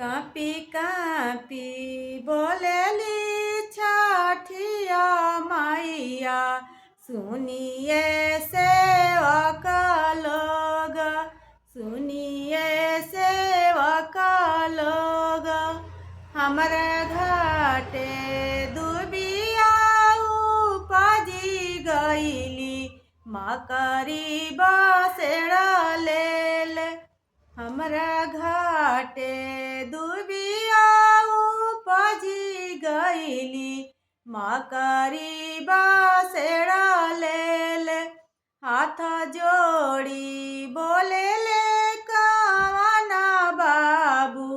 Copy copy बोलेली छठिया मैया, सुनिए सेवक लोग, सुनिए सेवक लोग। हमरे घाटे दुबिया उपजी गईली, मकरी बसेड़ा लेल। हमरा घाटे दुबिया उपजी गईली, मकरी बसेड़ा लेल। हाथ जोड़ी बोले ले कवना बाबू,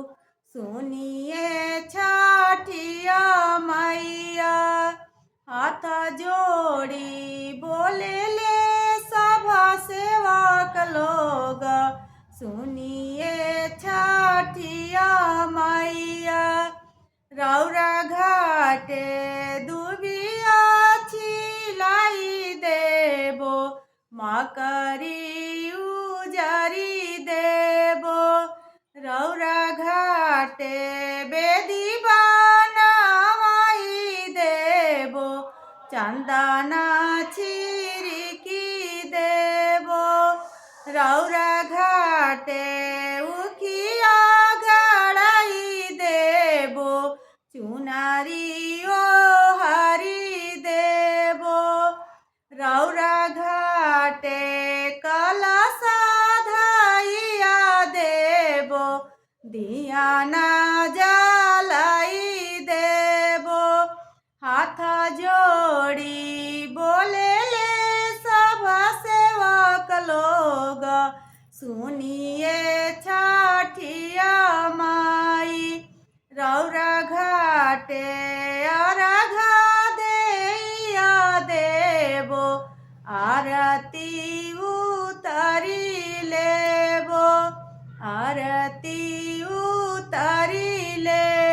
सुनिए छठिया मैया। हाथ जोड़ी बोले ले सभा सेवक लोग, सुनिए छठिया मैया। रौरा घाटे दुबिया छिलाई देबो, मकरी उजरी देबो। रौरा घाटे बेदी बनवाई देबो, चंदना छिड़की देबो। रौरा घाटे उखिया गड़ाई देबो, चुनारी ओहरी देबो। रौरा घाटे कलश धइया देबो, दिया ना जलाई देबो। हाथ जोड़ी बोले ले सब सेवक लोग, सुनिए छठिया माई। रौरा घाटे अर्घा देइया देबो, आरती उतरी लेबो, आरती उतरी ले।